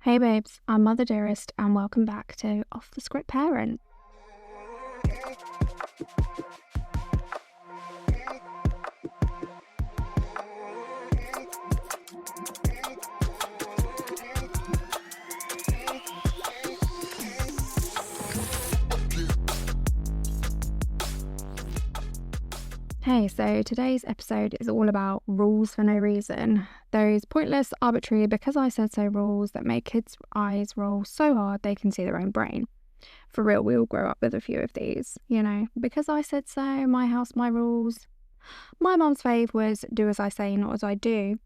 Hey babes, I'm Mother Dearest and welcome back to Off the Script Parent. Hey, so today's episode is all about rules for no reason. Those pointless, arbitrary, because I said so rules that make kids' eyes roll so hard they can see their own brain. For real, we all grow up with a few of these, because I said so, my house, my rules. My mum's fave was do as I say, not as I do.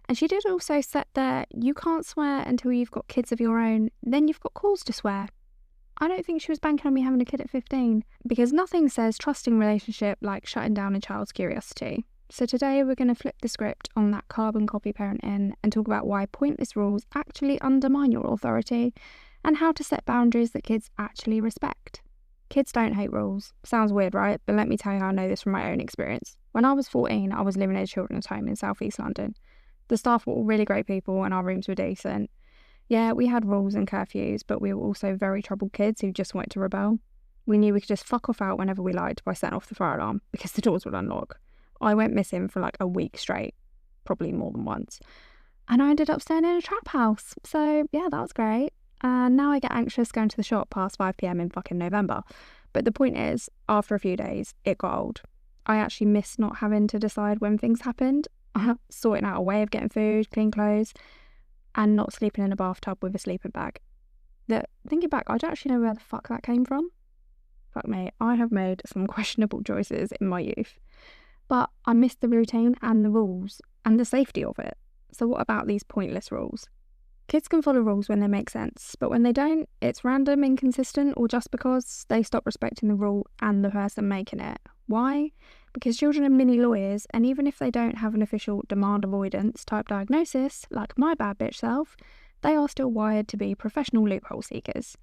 And she did also set that you can't swear until you've got kids of your own, then you've got cause to swear. I don't think she was banking on me having a kid at 15, because nothing says trusting relationship like shutting down a child's curiosity. So today we're going to flip the script on that carbon copy parenting and talk about why pointless rules actually undermine your authority and how to set boundaries that kids actually respect. Kids don't hate rules. Sounds weird, right? But let me tell you how I know this from my own experience. When I was 14, I was living at a children's home in South East London. The staff were all really great people and our rooms were decent. Yeah, we had rules and curfews, but we were also very troubled kids who just wanted to rebel. We knew we could just fuck off out whenever we liked by setting off the fire alarm because the doors would unlock. I went missing for like a week straight, probably more than once. And I ended up staying in a trap house. So yeah, that was great. And now I get anxious going to the shop past 5 p.m. in fucking November. But the point is, after a few days, it got old. I actually missed not having to decide when things happened, sorting out a way of getting food, clean clothes, and not sleeping in a bathtub with a sleeping bag. Thinking back, I don't actually know where the fuck that came from. Fuck me, I have made some questionable choices in my youth. But I missed the routine and the rules and the safety of it. So what about these pointless rules? Kids can follow rules when they make sense, but when they don't, it's random, inconsistent, or just because they stop respecting the rule and the person making it. Why? Because children are mini lawyers, and even if they don't have an official demand avoidance type diagnosis, like my bad bitch self, they are still wired to be professional loophole seekers.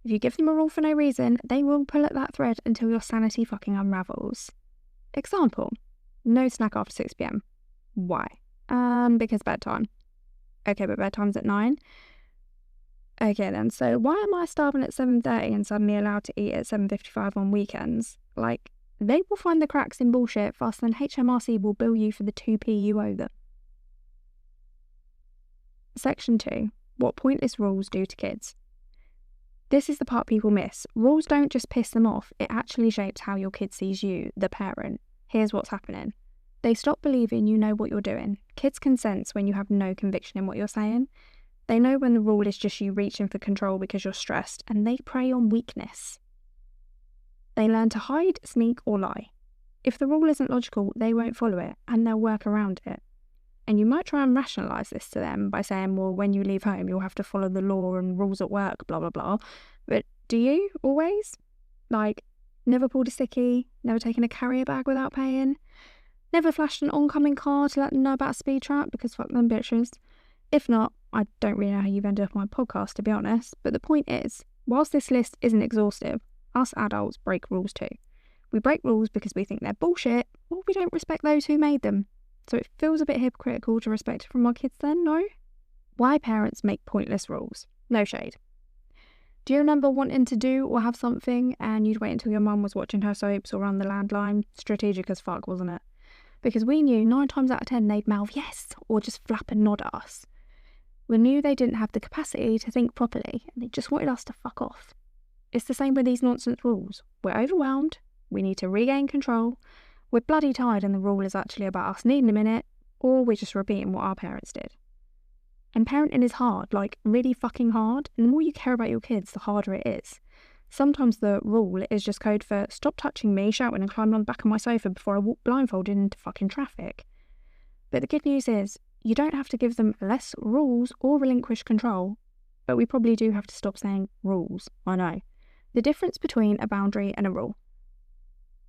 If you give them a rule for no reason, they will pull at that thread until your sanity fucking unravels. Example, no snack after 6 p.m. Why? Because bedtime. Okay, but bedtime's at 9. Okay then, so why am I starving at 7:30 and suddenly allowed to eat at 7:55 on weekends? Like, they will find the cracks in bullshit faster than HMRC will bill you for the 2p you owe them. Section 2. What pointless rules do to kids. This is the part people miss. Rules don't just piss them off, it actually shapes how your kid sees you, the parent. Here's what's happening. They stop believing you know what you're doing. Kids can sense when you have no conviction in what you're saying. They know when the rule is just you reaching for control because you're stressed, and they prey on weakness. They learn to hide, sneak, or lie. If the rule isn't logical, they won't follow it, and they'll work around it. And you might try and rationalise this to them by saying, well, when you leave home, you'll have to follow the law and rules at work, blah, blah, blah. But do you, always? Like, never pulled a sickie, never taken a carrier bag without paying? Never flashed an oncoming car to let them know about a speed trap, because fuck them bitches. If not, I don't really know how you've ended up on my podcast, to be honest. But the point is, whilst this list isn't exhaustive, us adults break rules too. We break rules because we think they're bullshit, or we don't respect those who made them. So it feels a bit hypocritical to respect it from our kids then, no? Why parents make pointless rules? No shade. Do you remember wanting to do or have something and you'd wait until your mum was watching her soaps or on the landline? Strategic as fuck, wasn't it? Because we knew 9 times out of 10 they'd mouth yes or just flap and nod at us. We knew they didn't have the capacity to think properly and they just wanted us to fuck off. It's the same with these nonsense rules. We're overwhelmed, we need to regain control, we're bloody tired and the rule is actually about us needing a minute, or we're just repeating what our parents did. And parenting is hard, like really fucking hard, and the more you care about your kids, the harder it is. Sometimes the rule is just code for stop touching me, shouting and climbing on the back of my sofa before I walk blindfolded into fucking traffic. But the good news is, you don't have to give them less rules or relinquish control, but we probably do have to stop saying rules, I know. The difference between a boundary and a rule.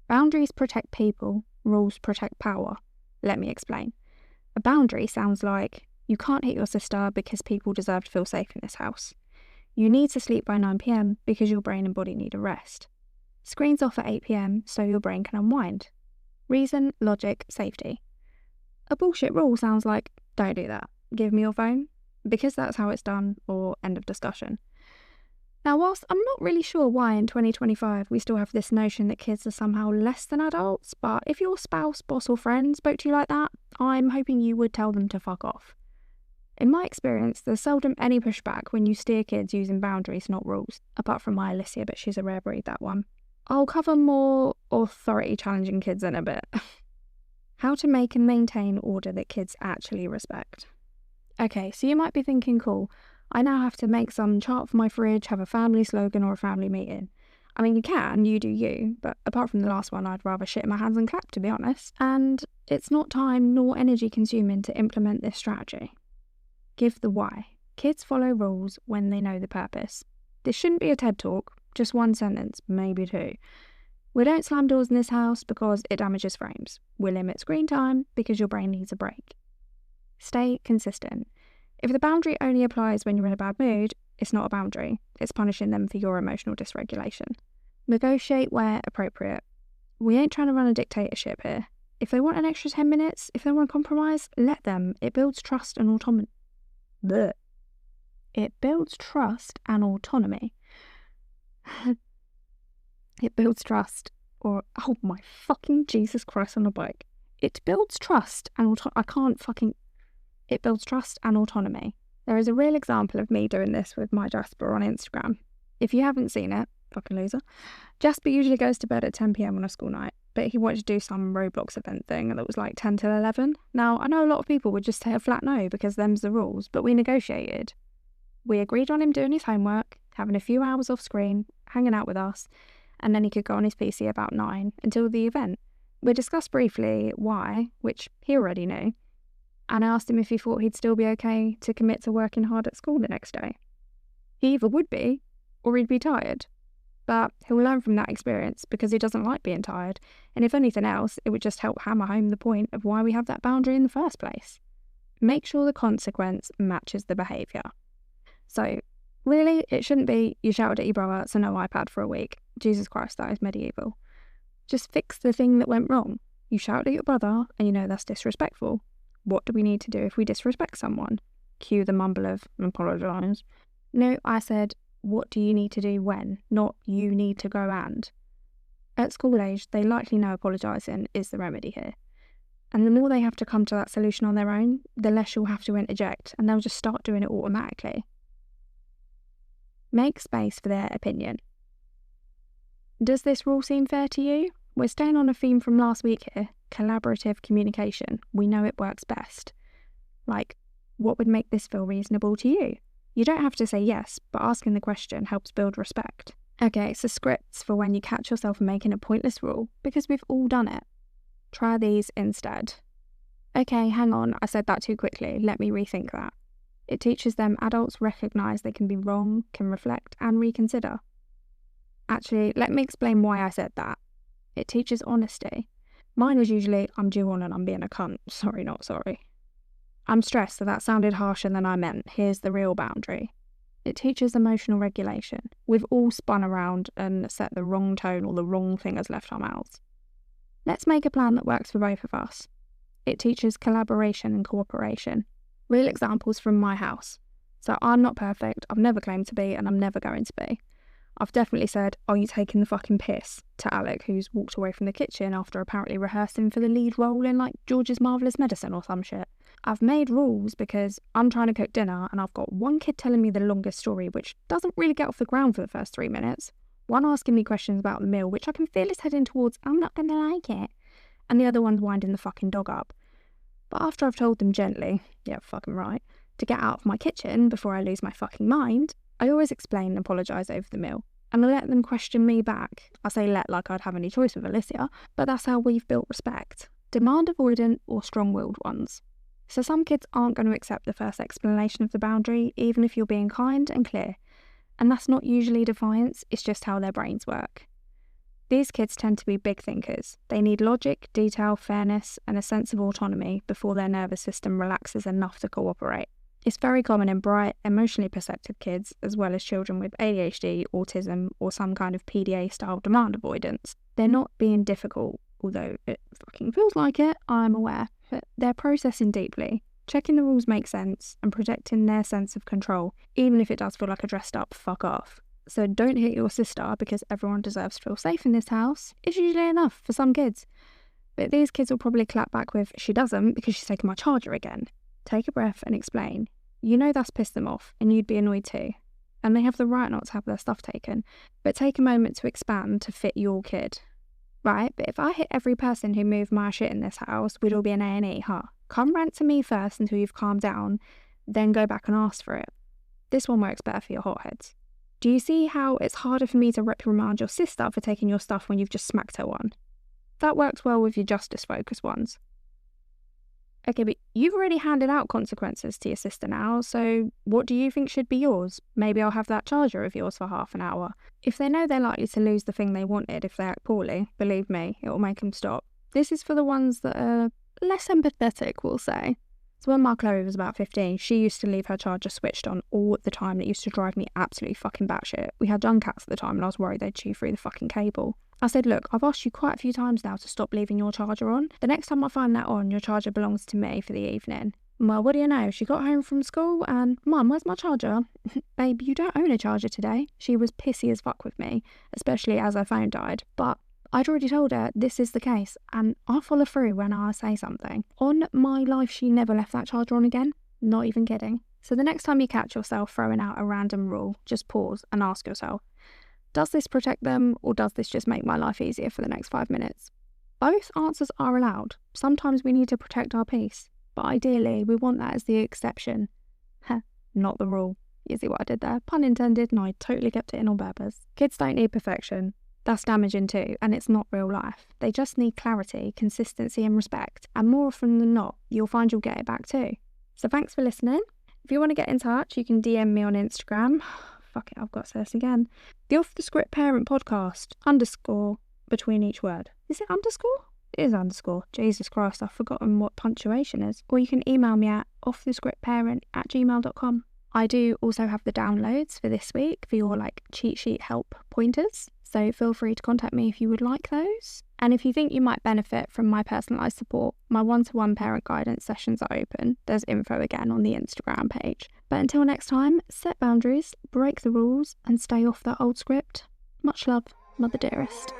Boundaries protect people, rules protect power. Let me explain. A boundary sounds like, you can't hit your sister because people deserve to feel safe in this house. You need to sleep by 9 p.m. because your brain and body need a rest. Screens off at 8 p.m. so your brain can unwind. Reason, logic, safety. A bullshit rule sounds like, don't do that. Give me your phone. because that's how it's done, or end of discussion. Now, whilst I'm not really sure why in 2025 we still have this notion that kids are somehow less than adults, but if your spouse, boss or friend spoke to you like that, I'm hoping you would tell them to fuck off. In my experience, there's seldom any pushback when you steer kids using boundaries, not rules, apart from my Alicia, but she's a rare breed, that one. I'll cover more authority-challenging kids in a bit. How to make and maintain order that kids actually respect. Okay, so you might be thinking, cool, I now have to make some chart for my fridge, have a family slogan or a family meeting. I mean, you do you, but apart from the last one, I'd rather shit in my hands and clap, to be honest. And it's not time nor energy consuming to implement this strategy. Give the why. Kids follow rules when they know the purpose. This shouldn't be a TED talk, just one sentence, maybe two. We don't slam doors in this house because it damages frames. We limit screen time because your brain needs a break. Stay consistent. If the boundary only applies when you're in a bad mood, it's not a boundary. It's punishing them for your emotional dysregulation. Negotiate where appropriate. We ain't trying to run a dictatorship here. If they want an extra 10 minutes, if they want to compromise, let them. It builds trust and autonomy. Blech. It builds trust and autonomy. It builds trust, or oh my fucking Jesus Christ on a bike. It builds trust and It builds trust and autonomy. There is a real example of me doing this with my Jasper on Instagram. If you haven't seen it, fucking loser. Jasper usually goes to bed at 10 p.m. on a school night, but he wanted to do some Roblox event thing that was like 10 till 11. Now, I know a lot of people would just say a flat no because them's the rules, but we negotiated. We agreed on him doing his homework, having a few hours off screen, hanging out with us, and then he could go on his PC about 9 until the event. We discussed briefly why, which he already knew, and I asked him if he thought he'd still be okay to commit to working hard at school the next day. He either would be, or he'd be tired. But he'll learn from that experience because he doesn't like being tired, and if anything else, it would just help hammer home the point of why we have that boundary in the first place. Make sure the consequence matches the behaviour. So, really, it shouldn't be you shouted at your brother, so no iPad for a week. Jesus Christ, that is medieval. Just fix the thing that went wrong. You shouted at your brother, and you know that's disrespectful. What do we need to do if we disrespect someone? Cue the mumble of apologise. No, I said, what do you need to do when? Not you need to go and. At school age, they likely know apologising is the remedy here. And the more they have to come to that solution on their own, the less you'll have to interject, and they'll just start doing it automatically. Make space for their opinion. Does this rule seem fair to you? We're staying on a theme from last week here, collaborative communication. We know it works best. Like, what would make this feel reasonable to you? You don't have to say yes, but asking the question helps build respect. Okay, so scripts for when you catch yourself making a pointless rule, because we've all done it. Try these instead. Okay, hang on, I said that too quickly. Let me rethink that. It teaches them adults recognise they can be wrong, can reflect and reconsider. Actually, let me explain why I said that. It teaches honesty. Mine was usually, I'm due on and I'm being a cunt. Sorry, not sorry. I'm stressed, so that sounded harsher than I meant. Here's the real boundary. It teaches emotional regulation. We've all spun around and set the wrong tone or the wrong thing has left our mouths. Let's make a plan that works for both of us. It teaches collaboration and cooperation. Real examples from my house. So I'm not perfect, I've never claimed to be, and I'm never going to be. I've definitely said, are you taking the fucking piss? To Alec, who's walked away from the kitchen after apparently rehearsing for the lead role in like George's Marvellous Medicine or some shit. I've made rules because I'm trying to cook dinner and I've got one kid telling me the longest story which doesn't really get off the ground for the first 3 minutes. One asking me questions about the meal which I can feel is heading towards I'm not going to like it. And the other one's winding the fucking dog up. But after I've told them gently, yeah fucking right, to get out of my kitchen before I lose my fucking mind, I always explain and apologise over the meal. And I let them question me back. I say let like I'd have any choice with Alicia, but that's how we've built respect. Demand avoidant or strong-willed ones. So some kids aren't going to accept the first explanation of the boundary, even if you're being kind and clear. And that's not usually defiance, it's just how their brains work. These kids tend to be big thinkers. They need logic, detail, fairness, and a sense of autonomy before their nervous system relaxes enough to cooperate. It's very common in bright, emotionally perceptive kids, as well as children with ADHD, autism, or some kind of PDA-style demand avoidance. They're not being difficult, although it fucking feels like it, I'm aware, but they're processing deeply. Checking the rules makes sense and protecting their sense of control, even if it does feel like a dressed up fuck off. So don't hit your sister because everyone deserves to feel safe in this house. It's usually enough for some kids. But these kids will probably clap back with, she doesn't because she's taken my charger again. Take a breath and explain. You know that's pissed them off and you'd be annoyed too. And they have the right not to have their stuff taken. But take a moment to expand to fit your kid. Right, but if I hit every person who moved my shit in this house, we'd all be in A&E, huh? Come rant to me first until you've calmed down, then go back and ask for it. This one works better for your hotheads. Do you see how it's harder for me to reprimand your sister for taking your stuff when you've just smacked her one? That works well with your justice-focused ones. Okay, but you've already handed out consequences to your sister now, so what do you think should be yours? Maybe I'll have that charger of yours for half an hour. If they know they're likely to lose the thing they wanted if they act poorly, believe me, it will make them stop. This is for the ones that are less empathetic, we'll say. So when my Chloe was about 15, she used to leave her charger switched on all the time. It used to drive me absolutely fucking batshit. We had young cats at the time and I was worried they'd chew through the fucking cable. I said, look, I've asked you quite a few times now to stop leaving your charger on. The next time I find that on, your charger belongs to me for the evening. Well, what do you know? She got home from school and, Mum, where's my charger? Babe, you don't own a charger today. She was pissy as fuck with me, especially as her phone died. But I'd already told her this is the case and I'll follow through when I say something. On my life, she never left that charger on again. Not even kidding. So the next time you catch yourself throwing out a random rule, just pause and ask yourself, does this protect them or does this just make my life easier for the next 5 minutes? Both answers are allowed. Sometimes we need to protect our peace, but ideally we want that as the exception. Not the rule. You see what I did there? Pun intended, and I totally kept it in on purpose. Kids don't need perfection. That's damaging too, and it's not real life. They just need clarity, consistency and respect, and more often than not, you'll find you'll get it back too. So thanks for listening. If you want to get in touch, you can DM me on Instagram. Fuck it, I've got to say this again. The Off the Script Parent Podcast, _ between each word. Is it underscore? It is underscore. Jesus Christ, I've forgotten what punctuation is. Or you can email me at offthescriptparent@gmail.com. I do also have the downloads for this week for your cheat sheet help pointers. So feel free to contact me if you would like those. And if you think you might benefit from my personalised support, my one-to-one parent guidance sessions are open. There's info again on the Instagram page. But until next time, set boundaries, break the rules, and stay off that old script. Much love, Mother Dearest.